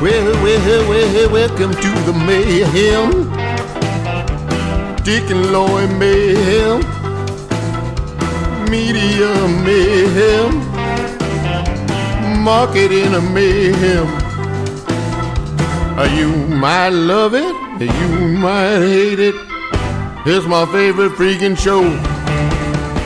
Welcome to the mayhem. Dick and Lloyd mayhem. Media mayhem. Marketing a mayhem. You might love it, you might hate it. It's my favorite freaking show.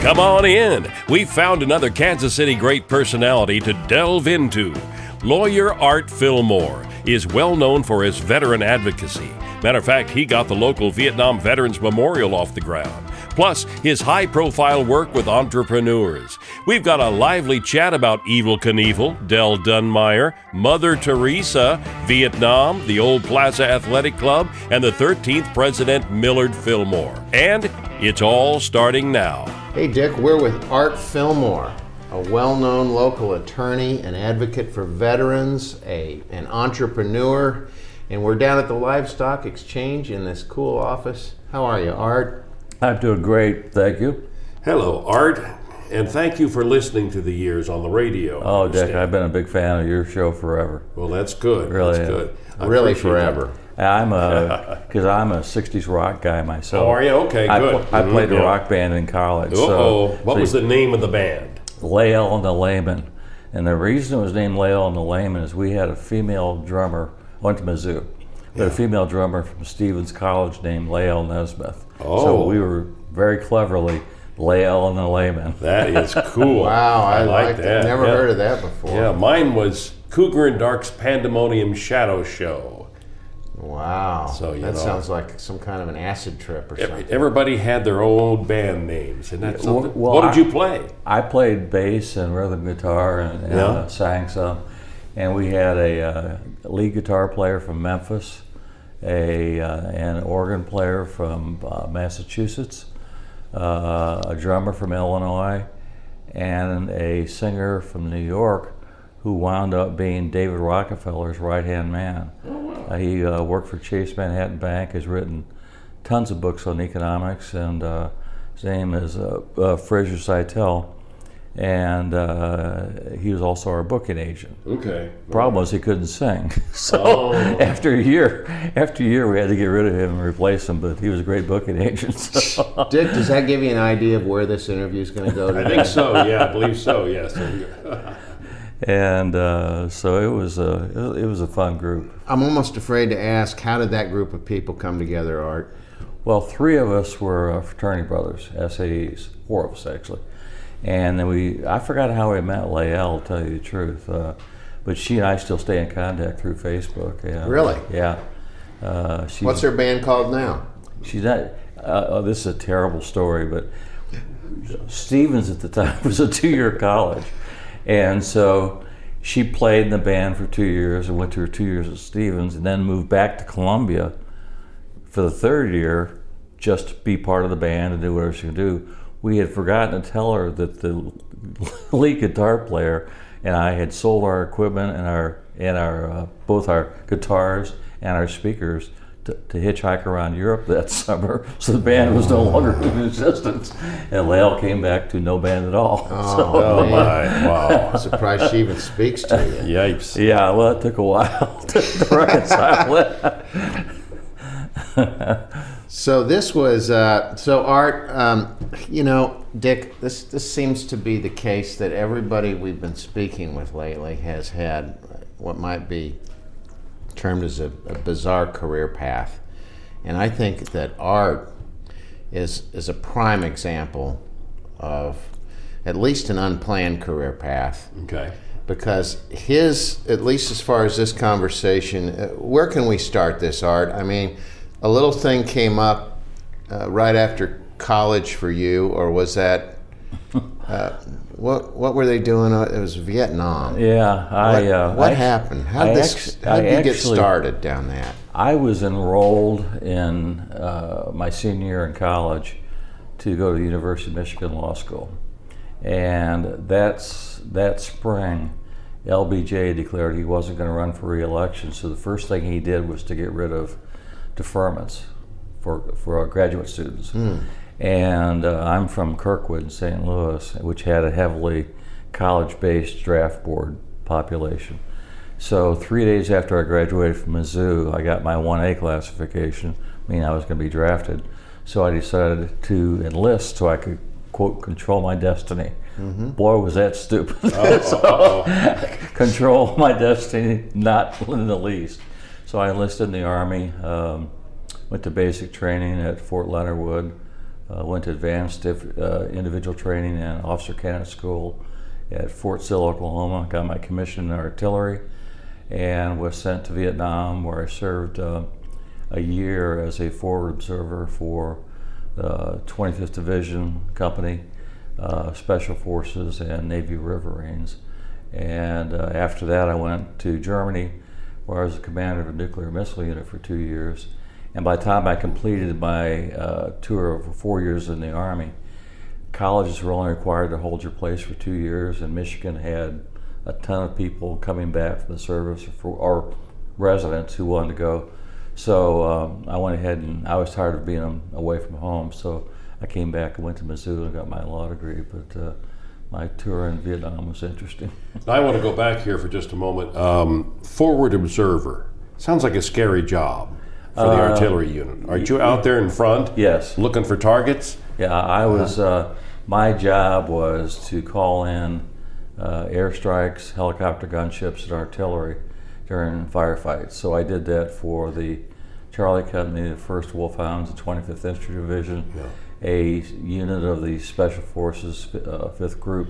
Come on in. We've found another Kansas City great personality to delve into. Lawyer Art Fillmore is well known for his veteran advocacy. Matter of fact, he got the local Vietnam Veterans Memorial off the ground. Plus, his high-profile work with entrepreneurs. We've got a lively chat about Evel Knievel, Del Dunmire, Mother Teresa, Vietnam, the old Plaza Athletic Club, and the 13th President Millard Fillmore. And it's all starting now. Hey Dick, we're with Art Fillmore, a well-known local attorney, an advocate for veterans, an entrepreneur, and we're down at the Livestock Exchange in this cool office. How are you, Art? I'm doing great, thank you. Hello, Art, and thank you for listening to the years on the radio. Oh, Dick, I've been a big fan of your show forever. Well, that's good. Really that's good. Really forever. Because I'm a 60s rock guy myself. Oh, are you? Okay, good. I played a rock band in college. What was the name of the band? Lael and the Layman. And the reason it was named Lael and the Layman is we had a female drummer, went to Mizzou. We had a female drummer from Stevens College named Lael Nesmith. Oh. So we were very cleverly Lael and the Layman. That is cool. Wow, I like that. Never heard of that before. Yeah, mine was Cougar and Dark's Pandemonium Shadow Show. Wow. So that sounds like some kind of an acid trip or something. Everybody had their own band names. Isn't that something? Well, what did you play? I played bass and rhythm guitar and sang some. And we had a lead guitar player from Memphis, an organ player from Massachusetts, a drummer from Illinois, and a singer from New York who wound up being David Rockefeller's right-hand man. He worked for Chase Manhattan Bank, has written tons of books on economics, and his name is Fraser Seitel, and he was also our booking agent. Okay. Problem was he couldn't sing, so after a year we had to get rid of him and replace him, but he was a great booking agent. So. Dick, does that give you an idea of where this interview is going to go today? I think so, yeah, I believe so, yes. And so it was a fun group. I'm almost afraid to ask, how did that group of people come together, Art? Well, 3 of us were fraternity brothers, SAEs, 4 of us actually. And then I forgot how we met Lael, to tell you the truth. But she and I still stay in contact through Facebook. Yeah. Really? Yeah. What's her band called now? She's not, this is a terrible story, but Stevens at the time was a 2-year college. And so she played in the band for 2 years and went to her 2 years at Stevens and then moved back to Columbia for the 3rd year just to be part of the band and do whatever she could do. We had forgotten to tell her that the lead guitar player and I had sold our equipment and both our guitars and our speakers to hitchhike around Europe that summer, so the band was no longer in existence. And Lael came back to no band at all. Oh my, wow. I'm surprised she even speaks to you. Yikes. Yeah, well, it took a while to reconcile it. So this was, Art, Dick, this seems to be the case that everybody we've been speaking with lately has had what might be termed as a bizarre career path. And I think that Art is a prime example of at least an unplanned career path. Okay. Because at least as far as this conversation, where can we start this, Art? I mean, a little thing came up right after college for you, or was that, what were they doing? It was Vietnam. Yeah. What happened? How did you get started down that? I was enrolled in my senior year in college to go to the University of Michigan Law School. And that spring, LBJ declared he wasn't going to run for re-election, so the first thing he did was to get rid of deferments for graduate students. And I'm from Kirkwood, St. Louis, which had a heavily college-based draft board population. So 3 days after I graduated from Mizzou, I got my 1A classification, meaning I was going to be drafted. So I decided to enlist so I could, quote, control my destiny. Boy, was that stupid. Control my destiny, not in the least. So I enlisted in the Army, went to basic training at Fort Leonard Wood, went to advanced individual training and officer candidate school at Fort Sill, Oklahoma, got my commission in artillery, and was sent to Vietnam, where I served a year as a forward observer for the 25th Division Company, Special Forces, and Navy Riverines. And after that, I went to Germany, where I was the commander of a nuclear missile unit for 2 years. And by the time I completed my tour of 4 years in the Army, colleges were only required to hold your place for 2 years, and Michigan had a ton of people coming back from the service or residents who wanted to go. So I went ahead, and I was tired of being away from home, so I came back and went to Mizzou and got my law degree. But my tour in Vietnam was interesting. I want to go back here for just a moment. Forward observer sounds like a scary job for the artillery unit. Aren't you out there in front? Yes. Looking for targets? Yeah, I was. My job was to call in airstrikes, helicopter gunships, and artillery during firefights. So I did that for the Charlie Company, the 1st Wolfhounds, the 25th Infantry Division, a unit of the Special Forces 5th Group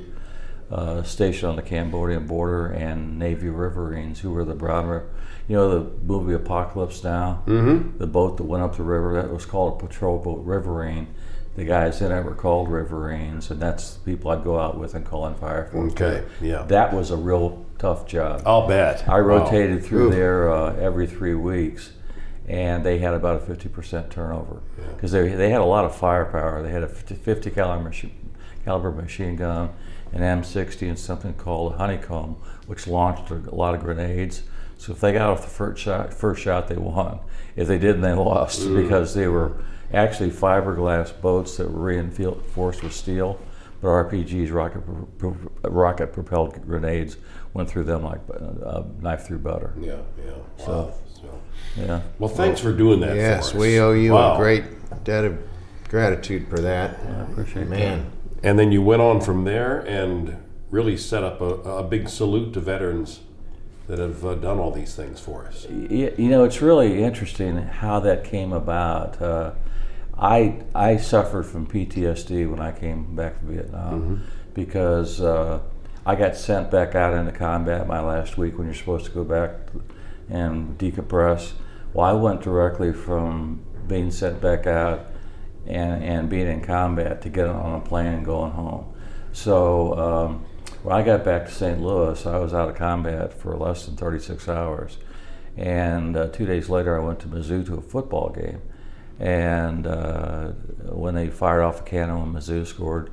stationed on the Cambodian border, and Navy Riverines, who were the brown, you know, the movie Apocalypse Now? The boat that went up the river, that was called a patrol boat, Riverine. The guys in it were called Riverines, and that's the people I'd go out with and call in fire for. Okay, yeah. That was a real tough job. I'll bet. I rotated through there every 3 weeks, and they had about a 50% turnover because they had a lot of firepower. They had a 50 caliber machine gun, an M60, and something called a honeycomb, which launched a lot of grenades. So if they got off the first shot, they won. If they didn't, they lost because they were actually fiberglass boats that were reinforced with steel, but RPGs, rocket-propelled grenades, went through them like a knife through butter. Yeah, yeah. So, yeah. Well, thanks for doing that for us. Yes, we owe you a great debt of gratitude for that. I appreciate Man. And then you went on from there and really set up a big salute to veterans that have done all these things for us. You know, it's really interesting how that came about. I suffered from PTSD when I came back from Vietnam because I got sent back out into combat my last week when you're supposed to go back and decompress. Well, I went directly from being sent back out and being in combat to getting on a plane and going home. So when I got back to St. Louis, I was out of combat for less than 36 hours. And 2 days later, I went to Mizzou to a football game. And when they fired off a cannon when Mizzou scored,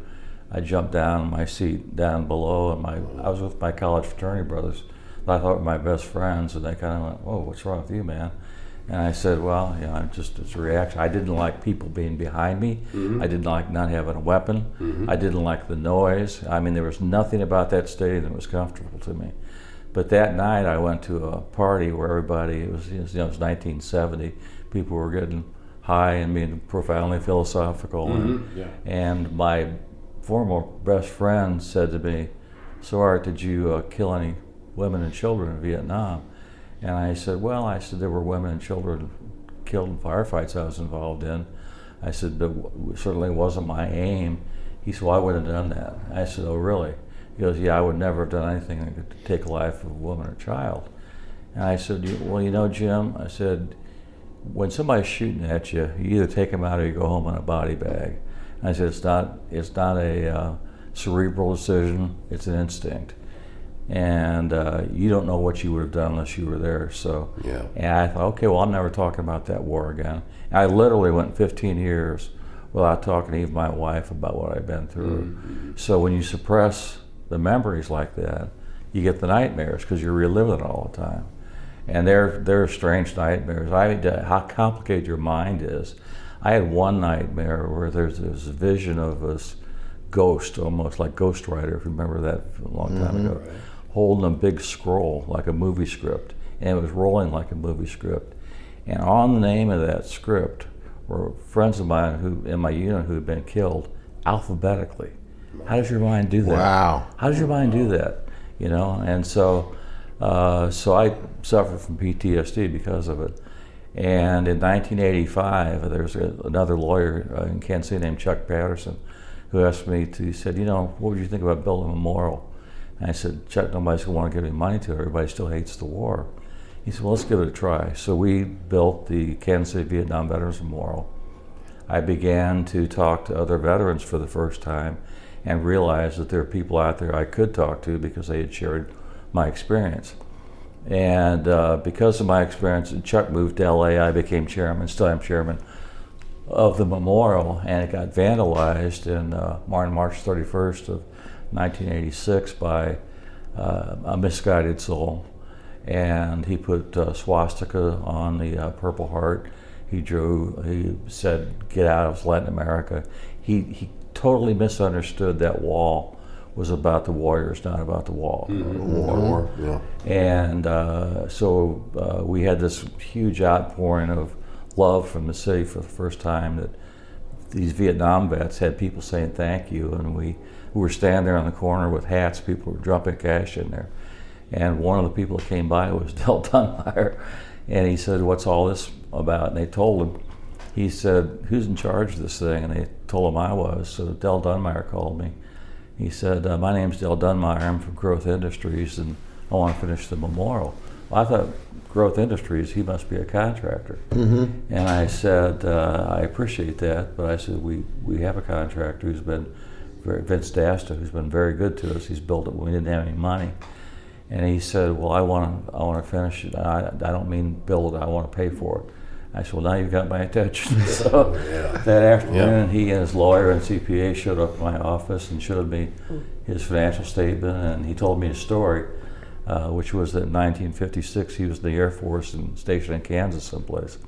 I jumped down in my seat down below, and I was with my college fraternity brothers that I thought were my best friends, and they kind of went, "Whoa, what's wrong with you, man?" And I said, "Well, you know, it's a reaction. I didn't like people being behind me. I didn't like not having a weapon. I didn't like the noise. I mean, there was nothing about that stadium that was comfortable to me." But that night, I went to a party where everybody, it was 1970, people were getting high and being profoundly philosophical. And my former best friend said to me, "So Art, did you kill any women and children in Vietnam?" And I said, "Well," there were women and children killed in firefights I was involved in. I said, "But it certainly wasn't my aim." He said, "Well, I wouldn't have done that." I said, "Oh, really?" He goes, "Yeah, I would never have done anything that could take the life of a woman or child." And I said, "Well, you know, Jim," I said, "when somebody's shooting at you, you either take them out or you go home in a body bag." And I said, it's not a cerebral decision, it's an instinct. And you don't know what you would have done unless you were there. So, and I thought, okay, well, I'm never talking about that war again. And I literally went 15 years without talking to even my wife about what I'd been through. So when you suppress the memories like that, you get the nightmares because you're reliving it all the time. And they're strange nightmares. How complicated your mind is. I had one nightmare where there's this vision of this ghost, almost like Ghost Rider, if you remember that a long time ago, holding a big scroll like a movie script, and it was rolling like a movie script. And on the name of that script were friends of mine who in my unit who had been killed alphabetically. How does your mind do that? Wow. How does your mind do that? You know, and so I suffered from PTSD because of it. And in 1985, there's another lawyer in Kansas City named Chuck Patterson who asked me to, he said, you know, what would you think about building a memorial? And I said, Chuck, nobody's going to want to give me money to it. Everybody still hates the war. He said, well, let's give it a try. So we built the Kansas City Vietnam Veterans Memorial. I began to talk to other veterans for the first time and realized that there are people out there I could talk to because they had shared my experience. And because of my experience, Chuck moved to LA, I became chairman, still am chairman of the memorial, and it got vandalized on March 31st of 1986 by a misguided soul. And he put swastika on the Purple Heart. He said, get out of Latin America. He totally misunderstood that wall was about the warriors, not about the wall. War. Yeah. And so we had this huge outpouring of love from the city for the first time, that these Vietnam vets had people saying thank you, and we were standing there on the corner with hats, people were dumping cash in there. And one of the people that came by was Del Dunmire, and he said, what's all this about? And they told him. He said, who's in charge of this thing? And they told him I was. So Del Dunmire called me. He said, my name's Del Dunmire, I'm from Growth Industries, and I want to finish the memorial. Well, I thought Growth Industries, he must be a contractor. Mm-hmm. And I said, I appreciate that, but I said, we have a contractor who's been, Vince Dasta, who's been very good to us. He's built it when we didn't have any money. And he said, well, I want to finish it. I don't mean build it, I want to pay for it. I said, well, now you've got my attention. So that afternoon, he and his lawyer and CPA showed up at my office and showed me his financial statement, and he told me a story, which was that in 1956 he was in the Air Force and stationed in Kansas someplace,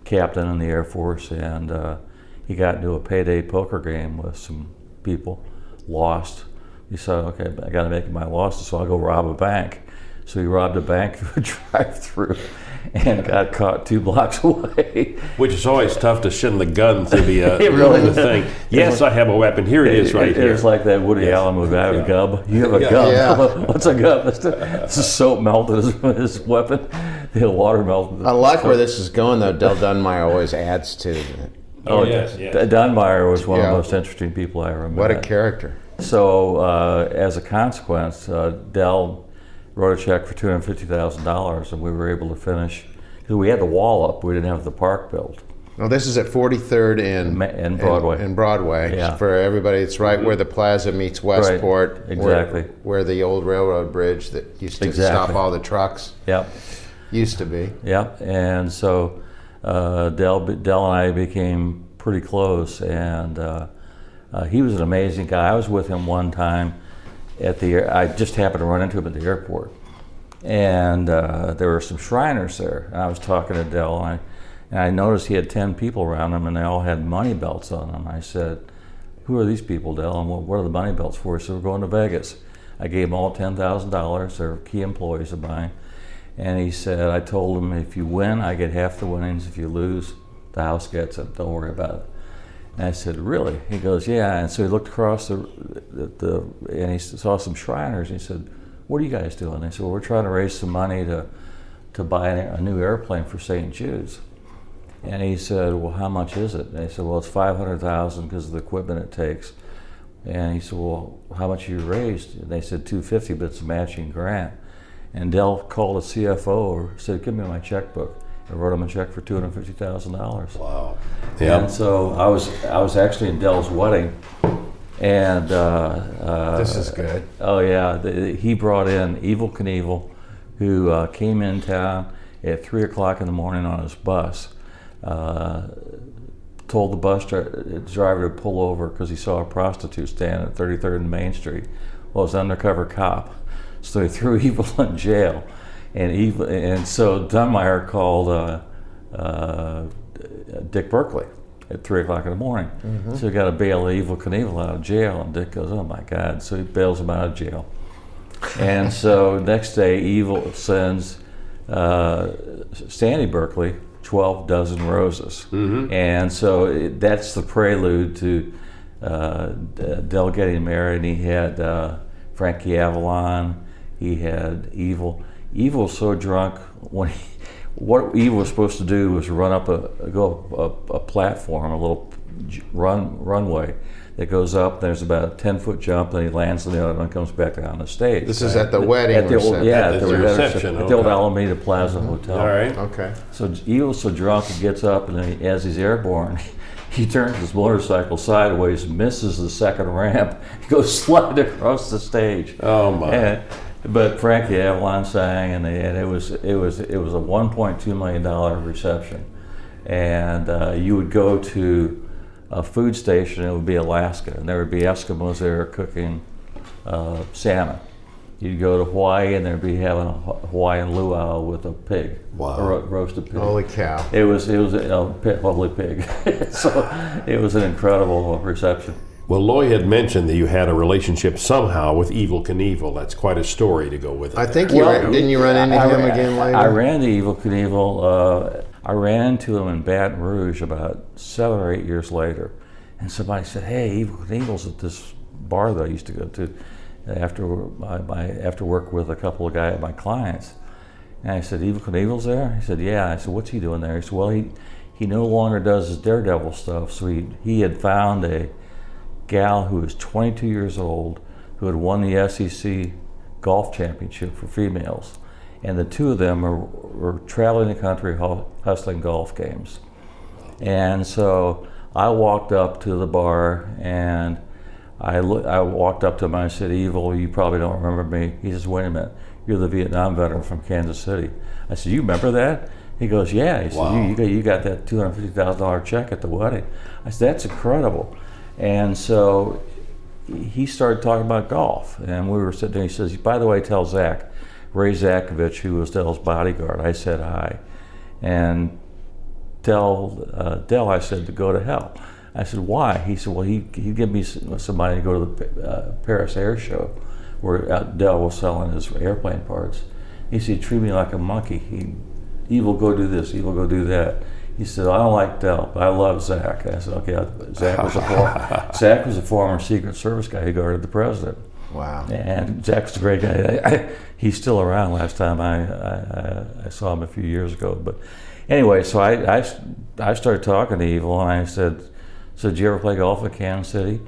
captain in the Air Force, and he got into a payday poker game with some people, lost. He said, okay, I got to make my losses, so I'll go rob a bank. So he robbed a bank through a drive-through and got caught 2 blocks away. Which is always tough to shin the gun through the, really the thing. Yes, I have a weapon. Here it is right here. It's like that Woody Allen movie, I have a gub. You have a gub. Yeah. What's a gub? It's the soap melted his weapon. The water melted. I like where this is going, though. Del Dunmire always adds to it. Oh, yes. Dunmire was one of the most interesting people I ever met. What a character. So as a consequence, Del wrote a check for $250,000, and we were able to finish, because we had the wall up, we didn't have the park built. Well, this is at 43rd in Broadway. In Broadway. Yeah. For everybody, it's right where the plaza meets Westport. Right. Exactly. Where the old railroad bridge that used to stop all the trucks. Yep. Used to be. Yep. And so Del and I became pretty close, and he was an amazing guy. I was with him one time I just happened to run into him at the airport, and there were some Shriners there. And I was talking to Del, and I noticed he had 10 people around him, and they all had money belts on them. I said, who are these people, Del, and what are the money belts for? He said, we're going to Vegas. I gave them all $10,000. They're key employees of mine. And he said, I told him, if you win, I get half the winnings. If you lose, the house gets it. Don't worry about it. And I said, really? He goes, yeah. And so he looked across and he saw some Shriners. And he said, what are you guys doing? They said, well, we're trying to raise some money to buy a new airplane for St. Jude's. And he said, well, how much is it? And they said, well, it's $500,000 because of the equipment it takes. And he said, well, how much have you raised? And they said $250,000, but it's a matching grant. And Del called the CFO and said, give me my checkbook. I wrote him a check for $250,000. Wow. Yeah. And so I was actually in Del's wedding, and This is good. Oh yeah, he brought in Evel Knievel, who came in town at 3:00 in the morning on his bus. Told the bus driver to pull over because he saw a prostitute standing at 33rd and Main Street. Well, it was an undercover cop, so he threw Evel in jail. And so Dunmire called Dick Berkeley at 3:00 in the morning. Mm-hmm. So he got to bail Evel Knievel out of jail, and Dick goes, oh my God. So he bails him out of jail. And so next day, Evel sends Sandy Berkeley 12 dozen roses. And so that's the prelude to Del getting married. And he had Frankie Avalon, he had Evel. Evel was so drunk, what Evel was supposed to do was run up a platform, a little runway that goes up. There's about a 10-foot jump, and he lands on the other one and comes back on the stage. This is at the wedding at the old, reception. yeah, At the reception, at the old okay. Alameda Plaza Hotel. All right. Okay. So Evel's so drunk, he gets up, and then as he's airborne, he turns his motorcycle sideways, misses the second ramp, he goes sliding across the stage. Oh my! But Frankie Avalon sang, and it was a $1.2 million reception, and you would go to a food station. It would be Alaska, and there would be Eskimos there cooking salmon. You'd go to Hawaii, and they'd be having a Hawaiian luau with a pig, Wow. a roasted pig. Holy cow. It was a lovely pig. So it was an incredible reception. Well, Loy had mentioned that you had a relationship somehow with Evel Knievel. That's quite a story to go with it. I think Well, didn't you run into him again later? I ran into Evel Knievel. I ran into him in Baton Rouge about 7 or 8 years later, and somebody said, "Hey, Evel Knievel's at this bar that I used to go to after work with a couple of my clients." And I said, "Evel Knievel's there?" He said, "Yeah." I said, "What's he doing there?" He said, "Well, he no longer does his daredevil stuff. So he had found a gal who was 22 years old who had won the SEC golf championship for females, and the two of them were traveling the country hustling golf games." And so I walked up to the bar, and I walked up to him and I said, "Evel, you probably don't remember me." He says, "Wait a minute, you're the Vietnam veteran from Kansas City." I said, "You remember that?" He goes, "Yeah." He said, Wow. you got that $250,000 check at the wedding." I said, "That's incredible." And so he started talking about golf, and we were sitting there. He says, "By the way, tell Zach, Ray Zakovich, who was Dell's bodyguard, I said hi, and tell Dell I said to go to hell." I said, "Why?" He said, "Well, he'd give me somebody to go to the Paris Air Show, where Dell was selling his airplane parts. He said, he'd treat me like a monkey. He will go do this, he will go do that." He said, "I don't like Dell, but I love Zach." I said, "Okay." Zach was a former Secret Service guy who guarded the president. Wow. And Zach's a great guy. He's still around. Last time I saw him a few years ago. But anyway, so I started talking to Evel, and I said, "Did you ever play golf at Kansas City?"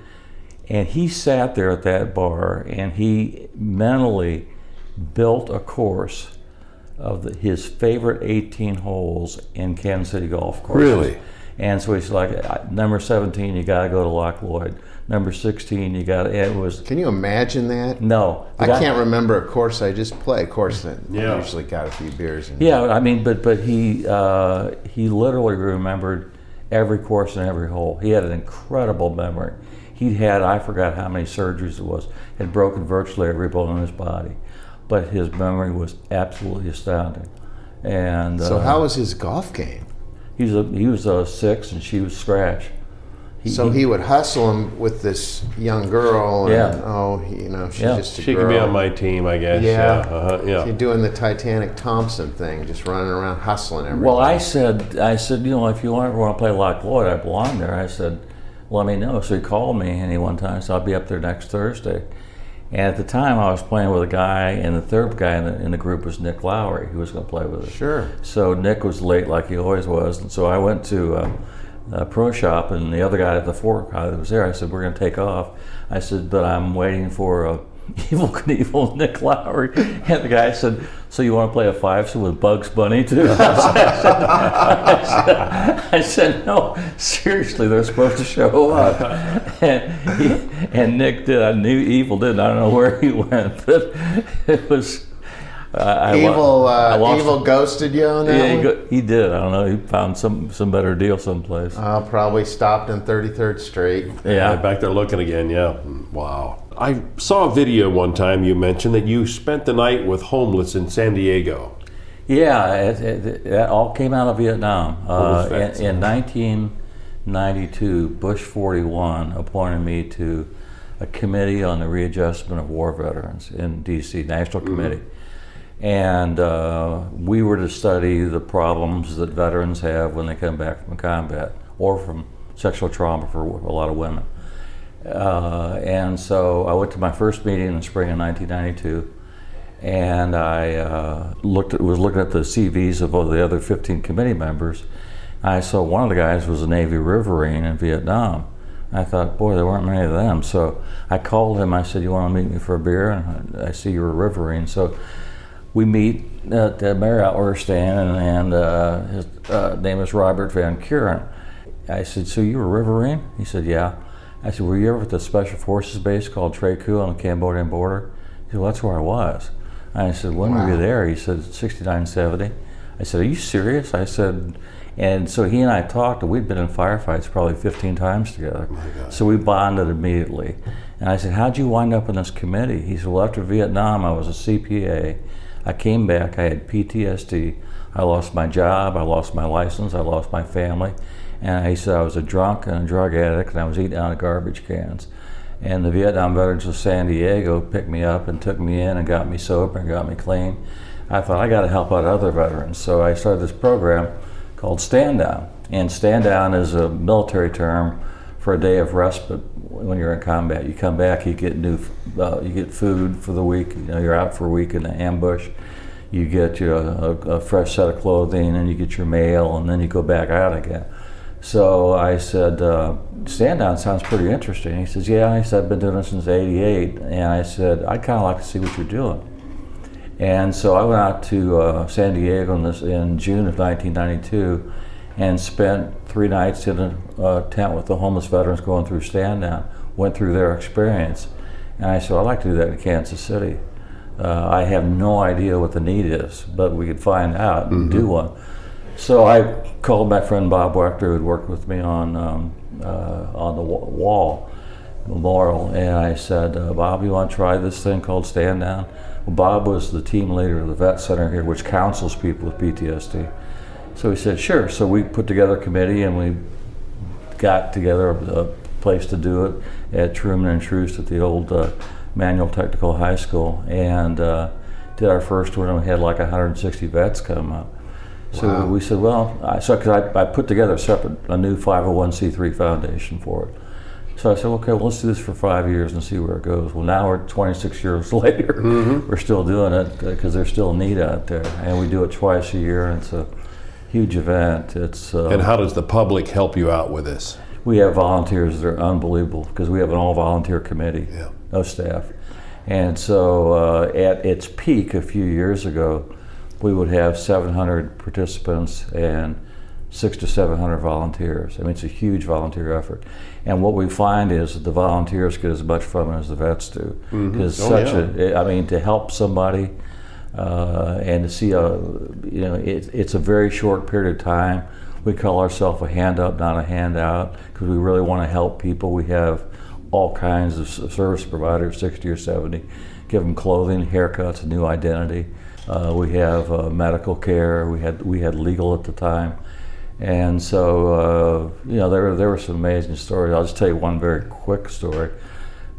And he sat there at that bar, and he mentally built a course of his favorite 18 holes in Kansas City golf courses. Really? And so he's like, "Number 17, you got to go to Loch Lloyd. Number 16, you got to." It was Can you imagine that? no. I can't remember a course I just play. Of course, I Yeah. usually got a few beers. And Yeah, I mean, but he literally remembered every course and every hole. He had an incredible memory. He'd had, I forgot how many surgeries it was, had broken virtually every bone in his body, but his memory was absolutely astounding. And So how was his golf game? he was a 6 and she was scratch. So he would hustle him with this young girl, and Yeah. she's Yeah. just a She girl. could be on my team, I guess. Yeah. Yeah. She's doing the Titanic Thompson thing, just running around hustling everything. Well, I said, if you want to play Loch Lloyd, I belong there. I said, let me know. So he called me one time, so I'll be up there next Thursday. And at the time, I was playing with a guy, and the third guy in the group was Nick Lowry, who was going to play with us. Sure. So Nick was late, like he always was, and so I went to a pro shop, and the other guy at the fork guy that was there, I said, "We're going to take off." I said, "But I'm waiting for Evel Knievel and Nick Lowry." And the guy said, "So you want to play a 5 with Bugs Bunny too?" I said, "No, seriously, they're supposed to show up." And Nick did. I knew Evel did. I don't know where he went, but it was. Evil ghosted you on that one? Yeah, he did. I don't know. He found some better deal someplace. Probably stopped in 33rd Street. Yeah. Back there looking again, yeah. Wow. I saw a video one time you mentioned that you spent the night with homeless in San Diego. Yeah, that all came out of Vietnam. was that? In 1992, Bush 41 appointed me to a committee on the readjustment of war veterans in D.C., National Committee. And we were to study the problems that veterans have when they come back from combat or from sexual trauma for a lot of women. And so I went to my first meeting in the spring of 1992, and I was looking at the CVs of all the other 15 committee members. I saw one of the guys was a Navy Riverine in Vietnam. I thought, boy, there weren't many of them. So I called him. I said, "You want to meet me for a beer?" And I see you're a Riverine. So we meet at the Marriott where we're staying, and his name is Robert Van Kuren. I said, "So you were a Riverine?" He said, "Yeah." I said, "Were you ever at the Special Forces base called Tre Kue on the Cambodian border?" He said, "Well, that's where I was." I said, "When were you there?" He said, 69, 70. I said, "Are you serious?" I said, and so he and I talked, and we'd been in firefights probably 15 times together. So we bonded immediately. And I said, "How'd you wind up in this committee?" He said, "Well, after Vietnam, I was a CPA. I came back, I had PTSD. I lost my job, I lost my license, I lost my family. And he said I was a drunk and a drug addict, and I was eating out of garbage cans. And the Vietnam Veterans of San Diego picked me up and took me in and got me sober and got me clean. I thought, I got to help out other veterans. So I started this program called Stand Down. And Stand Down is a military term for a day of respite when you're in combat. You come back, you get you get food for the week. You're out for a week in an ambush. You get a fresh set of clothing, and you get your mail, and then you go back out again. So I said, Stand Down sounds pretty interesting. He says, "Yeah." He said, "I've been doing this since '88. And I said, "I'd kind of like to see what you're doing." And so I went out to San Diego in June of 1992 and spent 3 nights in a tent with the homeless veterans going through Stand Down, went through their experience. And I said, "I'd like to do that in Kansas City. I have no idea what the need is, but we could find out and do one." So I called my friend Bob Wechter, who had worked with me on the wall memorial, and I said, "Bob, you want to try this thing called Stand Down?" Well, Bob was the team leader of the Vet Center here, which counsels people with PTSD. So he said, "Sure." So we put together a committee, and we got together a place to do it at Truman and Troost at the old Manual Technical High School, and did our first one, and we had like 160 vets come up. So we said, well, I put together a new 501c3 foundation for it. So I said, okay, well, let's do this for 5 years and see where it goes. Well, now we're 26 years later. We're still doing it because there's still a need out there. And we do it twice a year, and it's a huge event. And how does the public help you out with this? We have volunteers that are unbelievable because we have an all-volunteer committee, no staff. And so at its peak a few years ago, we would have 700 participants and 600 to 700 volunteers. I mean, it's a huge volunteer effort. And what we find is that the volunteers get as much from it as the vets do. Because to help somebody and to see it's a very short period of time. We call ourselves a hand up, not a handout, because we really want to help people. We have all kinds of service providers, 60 or 70, give them clothing, haircuts, a new identity. We have medical care. We had legal at the time, and so there were some amazing stories. I'll just tell you one very quick story.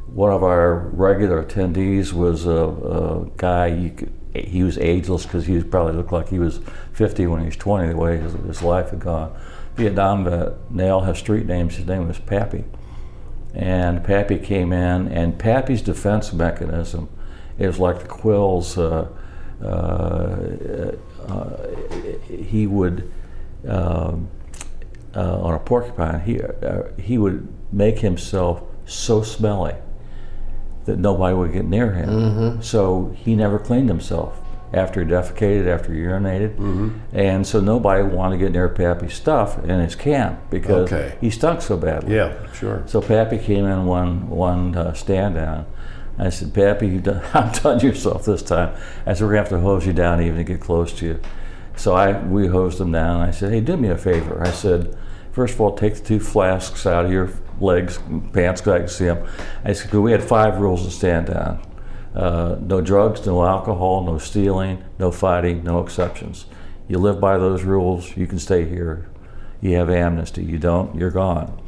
One of our regular attendees was a guy. He was ageless because he probably looked like he was 50 when he was 20. The way his life had gone. Vietnam vet. And they all have street names. His name was Pappy, and Pappy came in, and Pappy's defense mechanism is like the quills. He would on a porcupine. He would make himself so smelly that nobody would get near him. So he never cleaned himself after he defecated, after he urinated, and so nobody wanted to get near Pappy's stuff in his camp because he stunk so badly. Yeah, sure. So Pappy came in one stand down. I said, "Pappy, you've outdone yourself this time." I said, "We're going to have to hose you down even to get close to you." So we hosed him down. I said, "Hey, do me a favor." I said, "First of all, take the 2 flasks out of your legs, pants, so I can see them." I said, "We had 5 rules to Stand Down. No drugs, no alcohol, no stealing, no fighting, no exceptions. You live by those rules, you can stay here. You have amnesty. You don't, you're gone."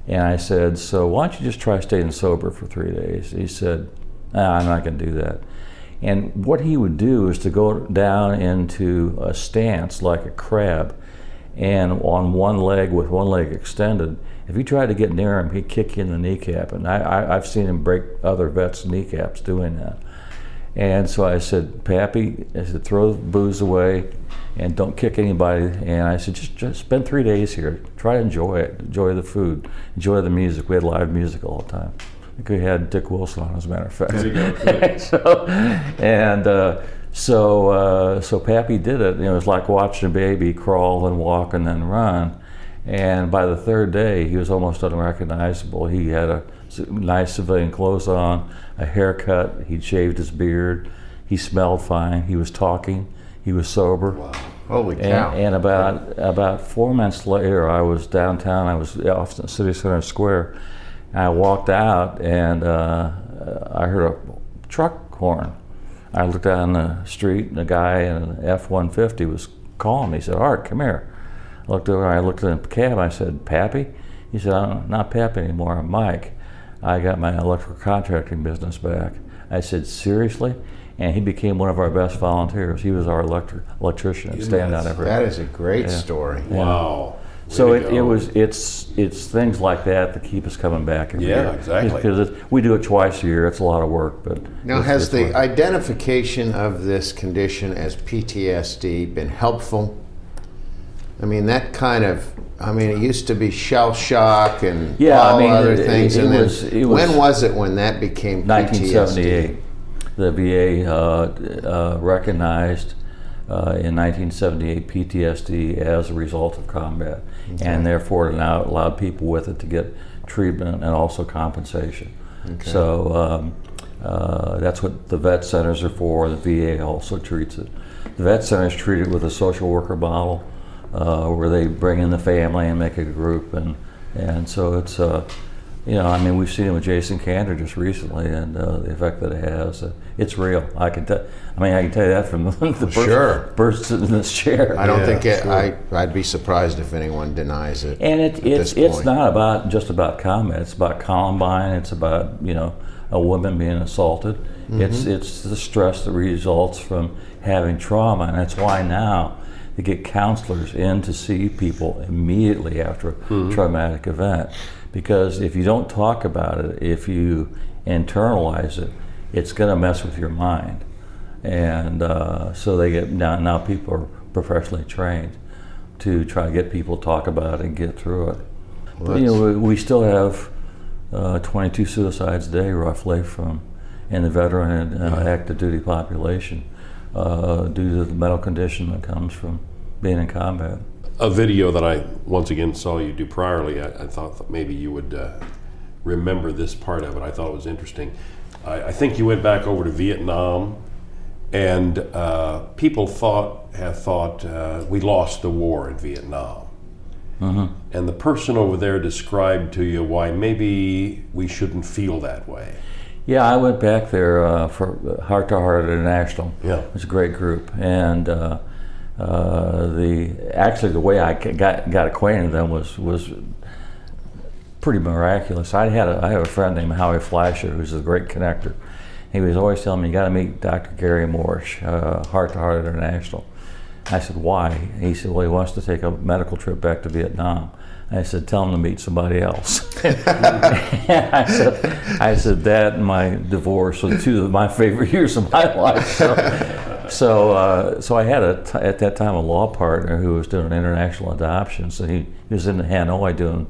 And I said, so why don't you just try staying sober for 3 days? He said, I'm not going to do that. And what he would do is to go down into a stance like a crab, and on one leg with one leg extended. If you tried to get near him, he'd kick you in the kneecap. And I've seen him break other vets' kneecaps doing that. And so I said, Pappy, I said, throw the booze away and don't kick anybody. And I said, just spend 3 days here. Try to enjoy it. Enjoy the food. Enjoy the music. We had live music all the time. I think we had Dick Wilson on, as a matter of fact. There you go. So Pappy did it. It was like watching a baby crawl and walk and then run. And by the third day, he was almost unrecognizable. He had a nice civilian clothes on, a haircut. He'd shaved his beard. He smelled fine. He was talking. He was sober. Wow. Holy cow. And about 4 months later, I was downtown. I was off in City Center Square. And I walked out, and I heard a truck horn. I looked down the street, and a guy in an F-150 was calling me. He said, Art, come here. I looked over, I looked in the cab, I said, Pappy? He said, I'm not Pappy anymore, I'm Mike. I got my electrical contracting business back. I said, seriously? And he became one of our best volunteers. He was our electrician at Standout every day. That is a great story. Wow. So Way to go. it's things like that keep us coming back every year. Exactly. Because we do it twice a year. It's a lot of work, but Now, it's has the fun. identification of this condition as PTSD been helpful? I mean, it used to be shell shock and other things. When was it when that became PTSD? 1978. The VA recognized in 1978 PTSD as a result of combat, and therefore now allowed people with it to get treatment and also compensation. Okay. So that's what the vet centers are for. The VA also treats it. The vet centers treat it with a social worker model, where they bring in the family and make a group, and so it's we've seen it with Jason Kander just recently, and the effect that it has. It's real. I can tell you that from the person in this chair. I don't think I'd be surprised if anyone denies it. And it's not just about combat. It's about Columbine. It's about a woman being assaulted. Mm-hmm. It's the stress that results from having trauma, and that's why now they get counselors in to see people immediately after a traumatic event. Because if you don't talk about it, if you internalize it, it's going to mess with your mind. And so they get now people are professionally trained to try to get people to talk about it and get through it. But, we still have 22 suicides a day, roughly, in the veteran and active duty population due to the medical condition that comes from being in combat. A video that I once again saw you do priorly, I thought that maybe you would remember this part of it. I thought it was interesting. I think you went back over to Vietnam, and people have thought we lost the war in Vietnam. Mm-hmm. And the person over there described to you why maybe we shouldn't feel that way. Yeah, I went back there for Heart to Heart International. Yeah. It was a great group, and the way I got acquainted with them was pretty miraculous. I have a friend named Howie Fleischer who's a great connector. He was always telling me, you got to meet Dr. Gary Morrish, Heart to Heart International. I said, why? He said, well, he wants to take a medical trip back to Vietnam. I said, tell him to meet somebody else. I said that and my divorce were two of my favorite years of my life. So I had at that time a law partner who was doing international adoptions, and he was in Hanoi doing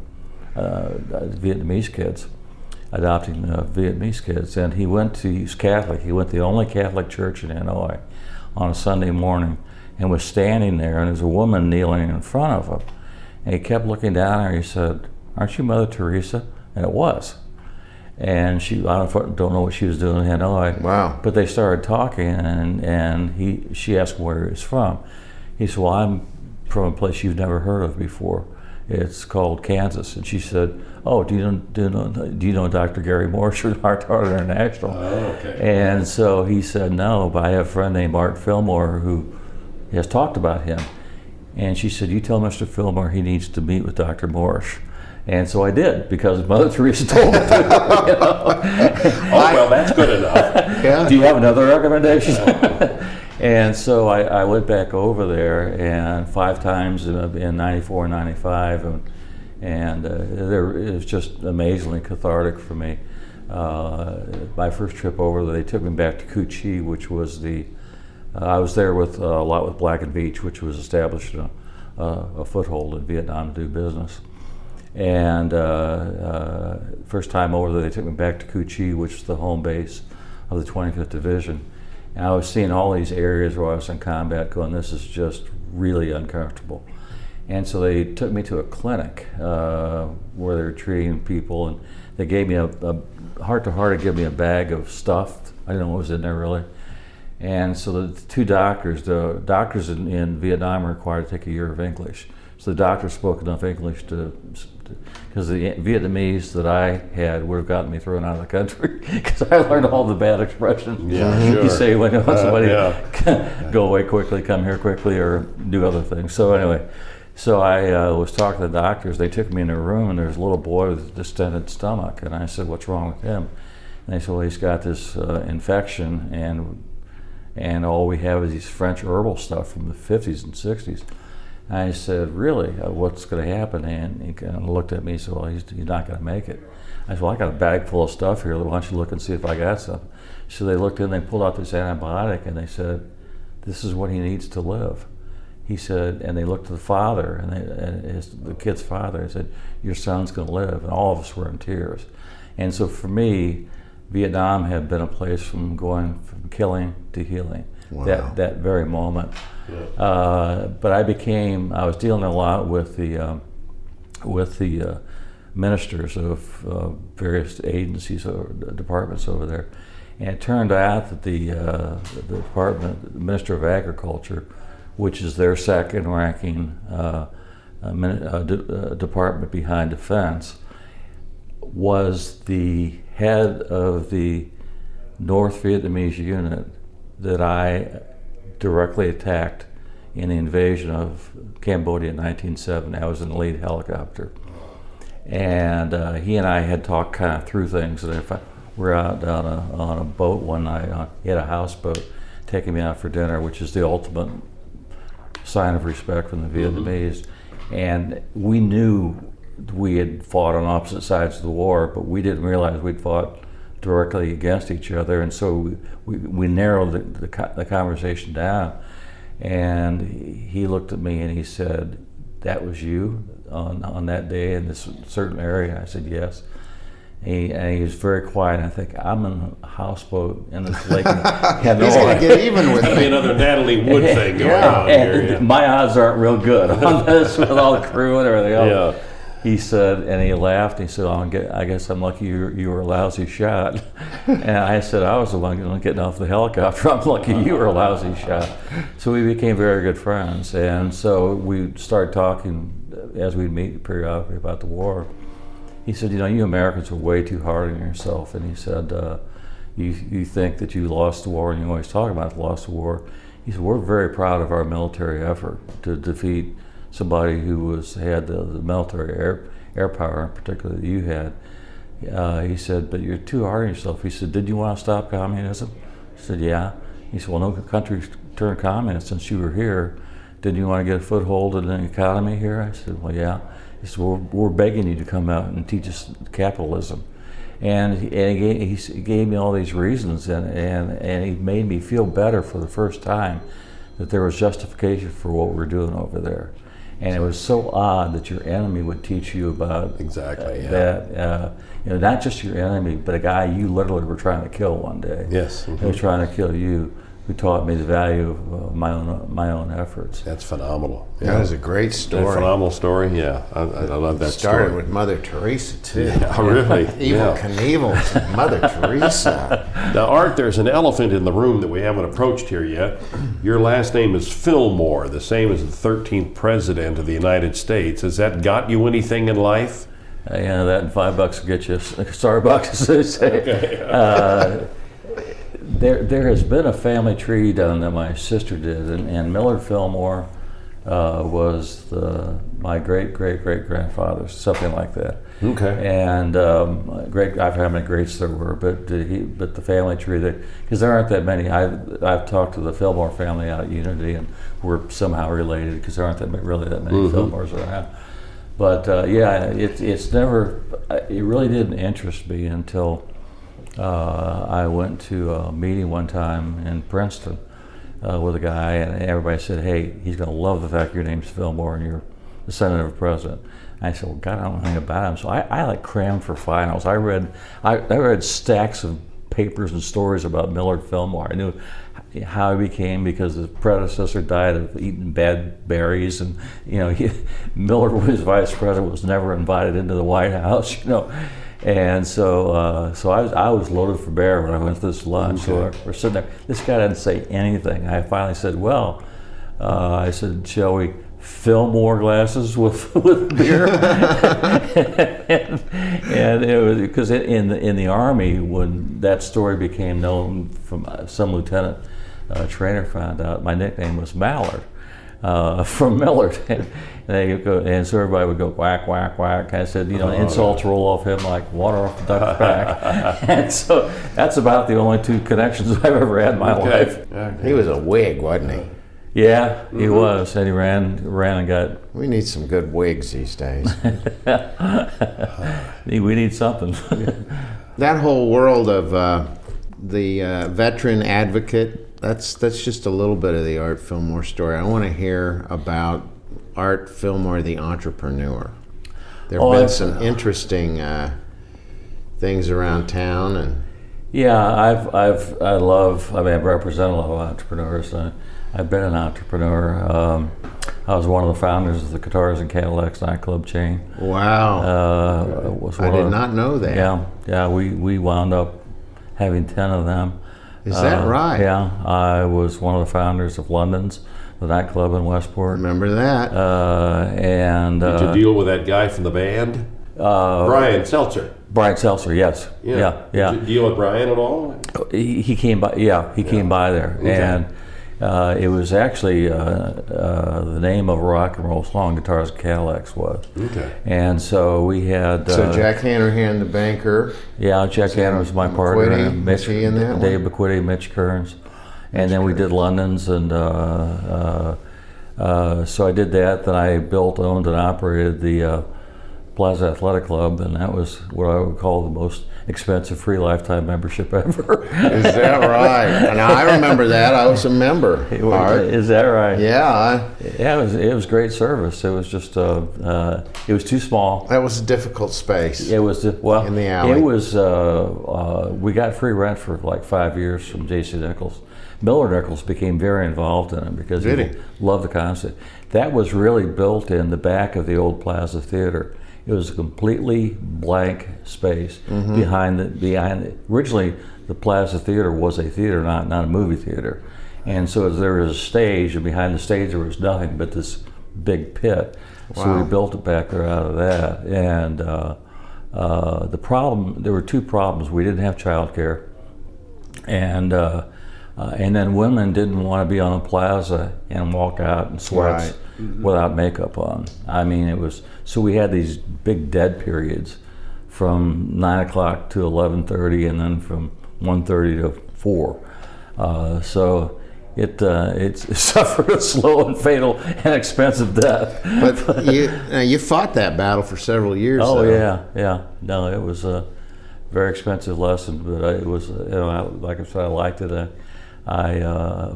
Vietnamese kids, adopting Vietnamese kids, and he was Catholic. He went to the only Catholic church in Hanoi on a Sunday morning and was standing there, and there was a woman kneeling in front of him. And he kept looking down at her. He said, "Aren't you Mother Teresa?" And it was. And I don't know what she was doing in Hanoi. Wow. But they started talking, and she asked him where he was from. He said, "Well, I'm from a place you've never heard of before. It's called Kansas." And she said, "Oh, do you know Dr. Gary Morrish from Heart to Heart International?" Oh, okay. And so he said, "No, but I have a friend named Art Fillmore who has talked about him." And she said, "You tell Mr. Fillmore he needs to meet with Dr. Morrish." And so I did, because Mother Teresa told me to. You know? Oh, well, that's good enough. Yeah. Do you have another recommendation? And so I went back over there, and 5 times in 94 and 95, and it was just amazingly cathartic for me. My first trip over there, they took me back to Cu Chi, which was I was there with a lot with Black and Veatch, which was establishing a foothold in Vietnam to do business. And first time over there, they took me back to Cu Chi, which was the home base of the 25th Division. And I was seeing all these areas where I was in combat going, this is just really uncomfortable. And so they took me to a clinic where they were treating people, and they gave me a heart-to-heart, they gave me a bag of stuff. I didn't know what was in there really. And so the 2 doctors, the doctors in Vietnam are required to take a year of English. So the doctor spoke enough English because the Vietnamese that I had would have gotten me thrown out of the country, because I learned all the bad expressions. Yeah, sure. You say when you want somebody yeah. go away quickly, come here quickly, or do other things. So anyway, so I was talking to the doctors. They took me in a room, and there was a little boy with a distended stomach, and I said, "What's wrong with him?" And they said, "Well, he's got this infection, and all we have is these French herbal stuff from the 50s and 60s. I said, "Really? What's going to happen?" And he kind of looked at me and said, "Well, he's not going to make it." I said, "Well, I got a bag full of stuff here. Why don't you look and see if I got some?" So they looked in, they pulled out this antibiotic, and they said, "This is what he needs to live." He said, and they looked at the father, and the kid's father, and said, "Your son's going to live." And all of us were in tears. And so for me, Vietnam had been a place from going from killing to healing. Wow. That very moment. Yeah. But I was dealing a lot with the ministers of various agencies or departments over there, and it turned out that the Minister of Agriculture, which is their second-ranking department behind defense, was the head of the North Vietnamese unit that I directly attacked in the invasion of Cambodia in 1970. I was in the lead helicopter. And he and I had talked kind of through things. And if we're out on a boat one night, he had a houseboat taking me out for dinner, which is the ultimate sign of respect from the Vietnamese. And we knew we had fought on opposite sides of the war, but we didn't realize we'd fought directly against each other, and so we narrowed the conversation down. And he looked at me and he said, "That was you on that day in this certain area?" I said, "Yes." And he was very quiet. And I think, I'm in a houseboat in this lake. He's going to get even with That'd be me. another Natalie Wood thing going on And here. Yeah. my odds aren't real good on this with all the crew and everything else. Yeah. He said, and he laughed. He said, "I guess I'm lucky you were a lousy shot." And I said, "I was the one getting off the helicopter. I'm lucky you were a lousy shot." So we became very good friends. And so we started talking as we'd meet periodically about the war. He said, "You Americans are way too hard on yourself." And he said, you think that you lost the war, and you always talk about the loss of war. He said, "We're very proud of our military effort to defeat somebody who had the military air power, in particular, that you had." He said, "But you're too hard on yourself." He said, "Did you want to stop communism?" I said, "Yeah." He said, "Well, no country's turned communist since you were here. Did you want to get a foothold in the economy here?" I said, "Well, yeah." He said, "Well, we're begging you to come out and teach us capitalism." And he gave me all these reasons, and he made me feel better for the first time that there was justification for what we're doing over there. And it was so odd that your enemy would teach you about Exactly, yeah. that, not just your enemy, but a guy you literally were trying to kill one day. Yes. He was trying to kill you, who taught me the value of my own efforts. That's phenomenal. That was a great A story. phenomenal story, yeah. I love that Started story. with Mother Teresa, too. Yeah, really. Evel Yeah. Knievel to Mother Teresa. Now, Art, there's an elephant in the room that we haven't approached here yet. Your last name is Fillmore, the same as the 13th President of the United States. Has that got you anything in life? That and $5 will get you a Starbucks, as they say. Okay. There has been a family tree done that my sister did, and Millard Fillmore was the my great-great-great-grandfather, something like that. Okay. And I forget how many greats there were, but the family tree, because there aren't that many. I've talked to the Fillmore family out at Unity, and we're somehow related because there aren't really that many Fillmores around. But it's never. It really didn't interest me until I went to a meeting one time in Princeton with a guy, and everybody said, "Hey, he's going to love the fact your name's Fillmore and you're the son of a president." I said, "Well, God, I don't know anything about him." So I like crammed for finals. I read stacks of papers and stories about Millard Fillmore. I knew how he became because his predecessor died of eating bad berries, and Millard, was vice president, was never invited into the White House. And so I was loaded for bear when I went to this lunch. Okay. So we're sitting there. This guy didn't say anything. I finally said, "Well," I said, "Shall we fill more glasses with beer?" and it was because in the Army, when that story became known, from some lieutenant trainer found out, my nickname was Mallard from Millard. And so everybody would go whack, whack, whack. I said, insults roll off him like water off a duck's back. And so that's about the only two connections I've ever had in my life. He was a Whig, wasn't he? Yeah, he was, and he ran and got. We need some good Whigs these days. We need something. That whole world of the veteran advocate, that's just a little bit of the Art Fillmore story. I want to hear about Art Fillmore, the entrepreneur. There have been some interesting things around town, and yeah, I've represented a lot of entrepreneurs. I've been an entrepreneur. I was one of the founders of the Guitars and Cadillacs nightclub chain. Wow. I did not know that. Yeah. We wound up having 10 of them. Is that right? Yeah. I was one of the founders of London's, the nightclub in Westport. Remember that? Did you deal with that guy from the band? Brian Seltzer. Brian Seltzer, yes. Yeah. Did you deal with Brian at all? He came by. Yeah, he came by there, Okay. and it was actually the name of a rock and roll song, "Guitars and Cadillacs" was. Okay. And so we had. So Jack Hanrahan, the banker. Yeah, Jack Hanrahan was my partner. McQuitty, was he in that one? Dave McQuitty, Mitch Kearns, and then we did London's, and so I did that. Then I built, owned, and operated the Plaza Athletic Club, and that was what I would call the most expensive free lifetime membership ever. Is that right? And I remember that. I was a member. Art. Is that right? Yeah. Yeah, it was great service. It was just it was too small. That was a difficult space. It was in the alley. It was we got free rent for like 5 years from J.C. Nichols. Millard Nichols became very involved in it because he loved the concept. That was really built in the back of the old Plaza Theater. It was a completely blank space behind the. Originally, the Plaza Theater was a theater, not a movie theater, and so there was a stage, and behind the stage there was nothing but this big pit. Wow. So we built it back there out of that, and there were two problems. We didn't have childcare, and then women didn't want to be on the plaza and walk out in sweats without makeup on. I mean, it was, so we had these big dead periods from 9 o'clock to 11:30, and then from 1:30 to 4. So it suffered a slow and fatal and expensive death. But you fought that battle for several years. Oh, though. yeah. No, it was a very expensive lesson, but it was, like I said, I liked it. I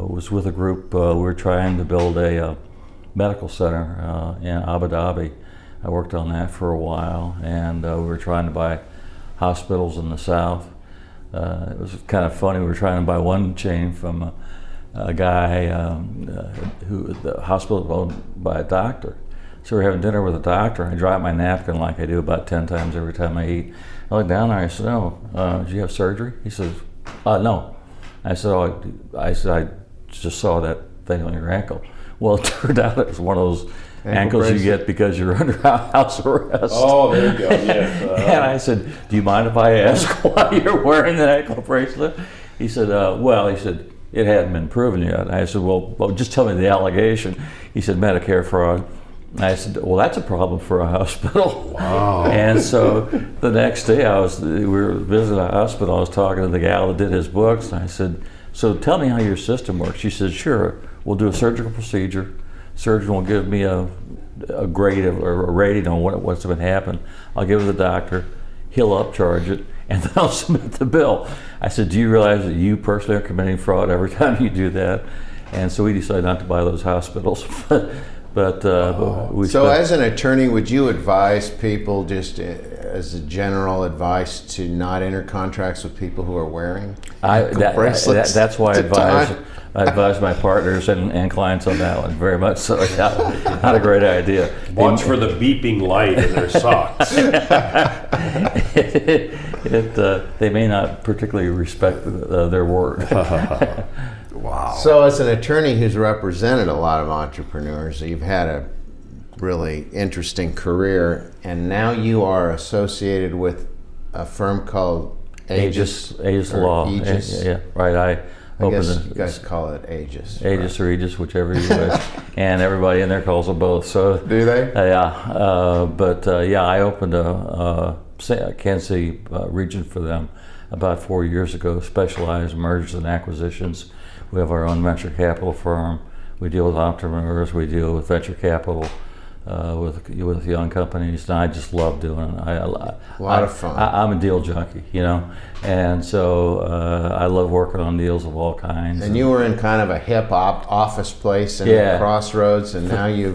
was with a group. We were trying to build a medical center in Abu Dhabi. I worked on that for a while, and we were trying to buy hospitals in the south. It was kind of funny. We were trying to buy one chain from a guy who the hospital was owned by a doctor. So we were having dinner with a doctor, and I dropped my napkin like I do about 10 times every time I eat. I looked down there, I said, "Oh, did you have surgery?" He says, "No." I said, I just saw that thing on your ankle. Well, it turned out it was one of those ankles you get because you're under house arrest. Oh, there you go. Yes. And I said, "Do you mind if I ask why you're wearing that ankle bracelet?" He said, "It hadn't been proven yet." I said, well, just tell me the allegation." He said, "Medicare fraud." And I said, well, that's a problem for a hospital. Wow. And so the next day we were visiting a hospital. I was talking to the gal that did his books, and I said, so tell me how your system works. She said, sure, we'll do a surgical procedure. Surgeon will give me a grade or a rating on what's been happened. I'll give it to the doctor. He'll upcharge it, and then I'll submit the bill. I said, do you realize that you personally are committing fraud every time you do that? And so we decided not to buy those hospitals. So as an attorney, would you advise people, just as a general advice, to not enter contracts with people who are wearing bracelets? That's why I advise my partners and clients on that one, very much so. Yeah, not a great idea. Watch for the beeping light in their socks. They may not particularly respect their word. Wow. So as an attorney who's represented a lot of entrepreneurs, you've had a really interesting career, and now you are associated with a firm called Aegis Law. Aegis. Yeah, right. I guess you guys call it Aegis. Aegis or Aegis, whichever you wish. And everybody in there calls it both. So do they? Yeah. I opened a Kansas City region for them about 4 years ago, specialized in mergers and acquisitions. We have our own venture capital firm. We deal with entrepreneurs. We deal with venture capital with young companies, and I just love doing it. A lot of fun. I'm a deal junkie, and so I love working on deals of all kinds. And you were in kind of a hip office place in the Crossroads, and now you're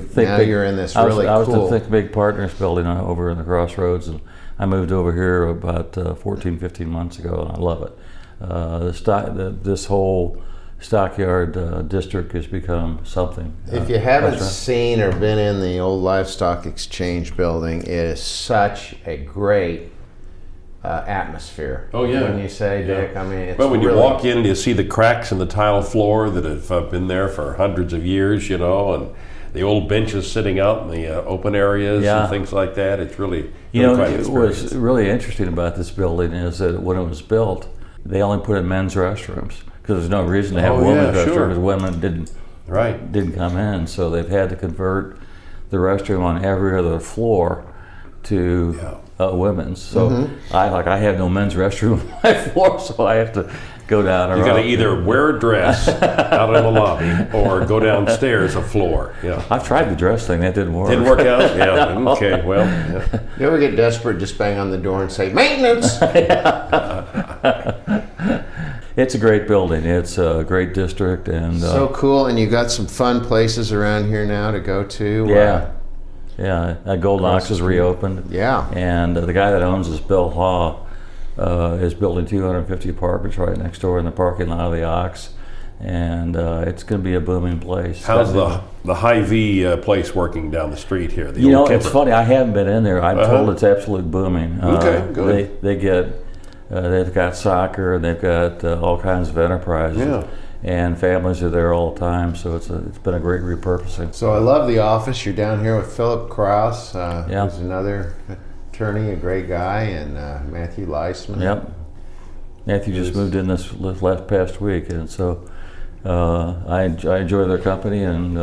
in this really cool. I was the Think Big Partners building over in the Crossroads, and I moved over here about 14, 15 months ago, and I love it. This whole Stockyard district has become something. If you haven't seen or been in the old Livestock Exchange building, it is such a great atmosphere. Oh yeah. Wouldn't you say, Dick? I mean, it's when really... you walk in, you see the cracks in the tile floor that have been there for hundreds of years, and the old benches sitting out in the open areas and things like that. It's really what's really interesting about this building is that when it was built, they only put in men's restrooms, because there's no reason to have women's restrooms, because women didn't come in. So they've had to convert the restroom on every other floor to women's. So I have no men's restroom on my floor, so I have to go down. You got to either wear a dress out in the lobby or go downstairs a floor. Yeah, I've tried the dress thing. That didn't work. Didn't work out. Yeah. Okay. Well. Yeah. You ever get desperate, just bang on the door and say maintenance? It's a great building. It's a great district, and so cool. And you got some fun places around here now to go to. Yeah. Golden Ox is reopened. Yeah. And the guy that owns this, Bill Haw, is building 250 apartments right next door in the parking lot of the Ox, and it's going to be a booming place. How's the Hy-Vee place working down the street here? It's funny. I haven't been in there. I'm told it's absolute booming. Okay, good. They've got soccer, and they've got all kinds of enterprises, and families are there all the time. So it's been a great repurposing. So I love the office. You're down here with Philip Krause, who's another attorney, a great guy, and Matthew Leisman. Yep. Matthew just moved in this past week, and so I enjoy their company and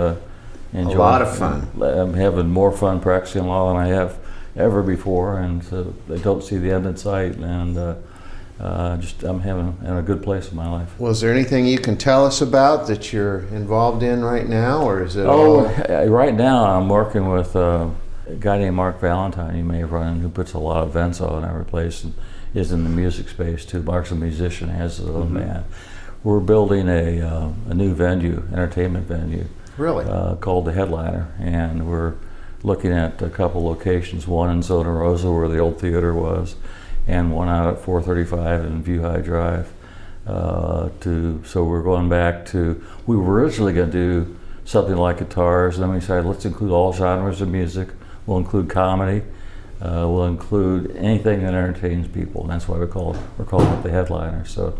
enjoy. A lot of fun. I'm having more fun practicing law than I have ever before, and so they don't see the end in sight, and I'm having a good place in my life. Well, is there anything you can tell us about that you're involved in right now, or is it right now I'm working with a guy named Mark Valentine, you may have run in, who puts a lot of events on every place and is in the music space too. Mark's a musician, has his own band. We're building a new venue, entertainment venue, really called the Headliner, and we're looking at a couple locations, one in Zona Rosa where the old theater was, and one out at 435 and View High Drive. So we're going back to, we were originally going to do something like guitars, and then we decided let's include all genres of music. We'll include comedy. We'll include anything that entertains people, and that's why we're calling it the Headliner. So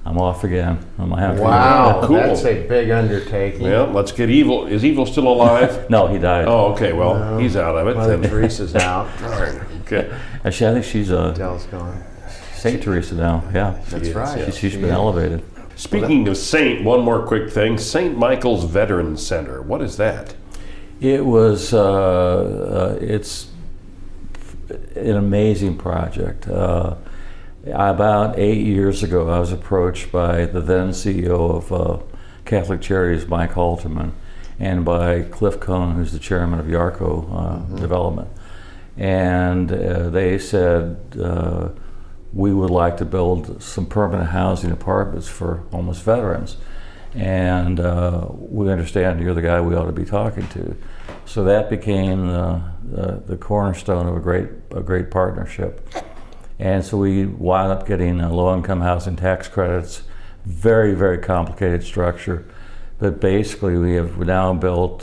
I'm off again. Wow, cool. That's a big undertaking. Well, let's get Evel. Is Evel still alive? No, he died. Oh, okay. Well, he's out of it. Well, Teresa's out. All right. Okay. Actually, I think she's Dell's gone. Saint Teresa now. Yeah, that's right. She's been elevated. Speaking of Saint, one more quick thing. St. Michael's Veterans Center. What is that? It was, it's an amazing project. About 8 years ago, I was approached by the then CEO of Catholic Charities, Mike Halterman, and by Cliff Cohn, who's the chairman of Yarco Development. And they said, we would like to build some permanent housing apartments for homeless veterans. And we understand you're the guy we ought to be talking to. So that became the cornerstone of a great partnership. And so we wound up getting low-income housing tax credits, very, very complicated structure. But basically we have now built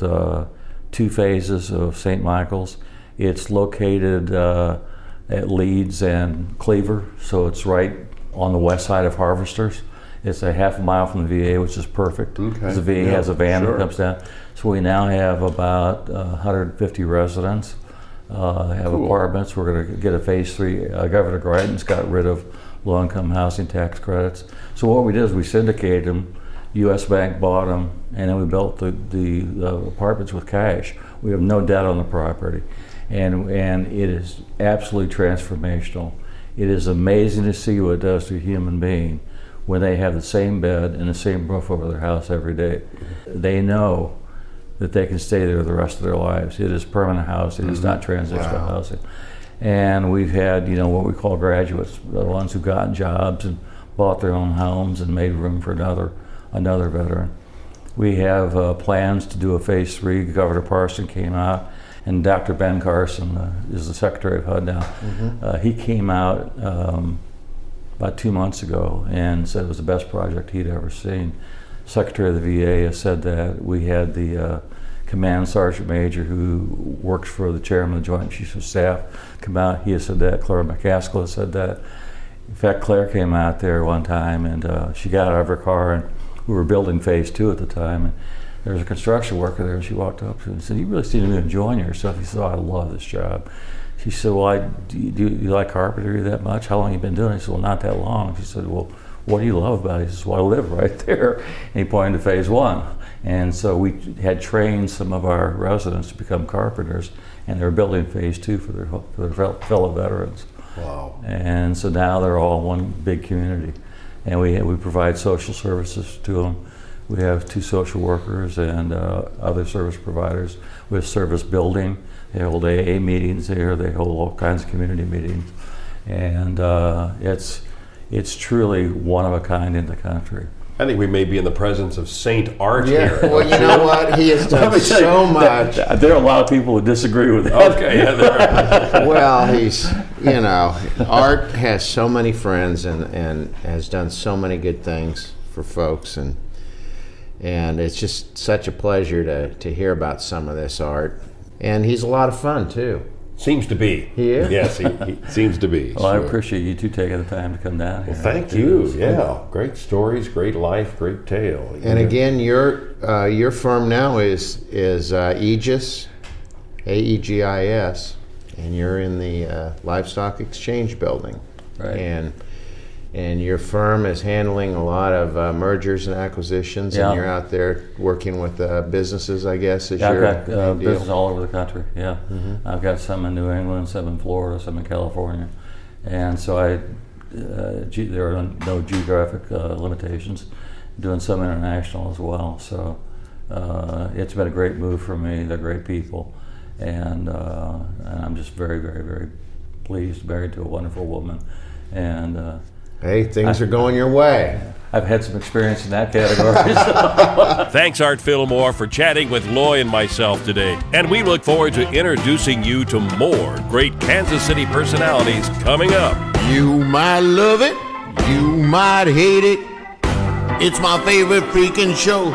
2 phases of St. Michael's. It's located at Leeds and Cleaver, so it's right on the west side of Harvesters. It's a half a mile from the VA, which is perfect. Because the VA has a van that comes down. So we now have about 150 residents, have apartments. We're going to get a phase 3. Governor Greitens got rid of low-income housing tax credits. So what we did is we syndicated them. U.S. Bank bought them, and then we built the apartments with cash. We have no debt on the property, and it is absolutely transformational. It is amazing to see what it does to a human being when they have the same bed and the same roof over their house every day. They know that they can stay there the rest of their lives. It is permanent housing. It's not transitional housing. And we've had, what we call graduates, the ones who've gotten jobs and bought their own homes and made room for another veteran. We have plans to do a phase 3. Governor Parson came out, and Dr. Ben Carson is the Secretary of HUD now. He came out about 2 months ago and said it was the best project he'd ever seen. Secretary of the VA has said that. We had the Command Sergeant Major who works for the Chairman of the Joint Chiefs of Staff come out. He has said that. Claire McCaskill has said that. In fact, Claire came out there one time and she got out of her car, and we were building phase 2 at the time. And there was a construction worker there, and she walked up to him and said, "You really seem to be enjoying yourself." He said, "Oh, I love this job." She said, "Well, do you like carpentry that much? How long have you been doing it?" He said, "Well, not that long." She said, "Well, what do you love about it?" He says, "Well, I live right there." And he pointed to phase 1. And so we had trained some of our residents to become carpenters, and they were building phase 2 for their fellow veterans. Wow. And so now they're all one big community. And we provide social services to them. We have 2 social workers and other service providers. We have service building. They hold AA meetings there. They hold all kinds of community meetings. And it's truly one of a kind in the country. I think we may be in the presence of Saint Art here. Well, you know what? He has done so much. There are a lot of people who disagree with that. Okay, yeah, there are. Well, Art has so many friends and has done so many good things for folks, and it's just such a pleasure to hear about some of this, Art. And he's a lot of fun too. Seems to be. He is? Yes, he seems to be. Well, I appreciate you 2 taking the time to come down here. Well, thank you. Yeah, great stories, great life, great tale. And again, your firm now is Aegis, Aegis, and you're in the Livestock Exchange Building. Right. And your firm is handling a lot of mergers and acquisitions, and you're out there working with businesses, I guess, I've got business all over the country, I've got some in New England, some in Florida, some in California. And so there are no geographic limitations. Doing some international as well. So it's been a great move for me. They're great people. And I'm just very, very, very pleased, married to a wonderful woman. And hey, things are going your way. I've had some experience in that category. Thanks, Art Fillmore, for chatting with Loy and myself today. And we look forward to introducing you to more great Kansas City personalities coming up. You might love it, you might hate it. It's my favorite freaking show.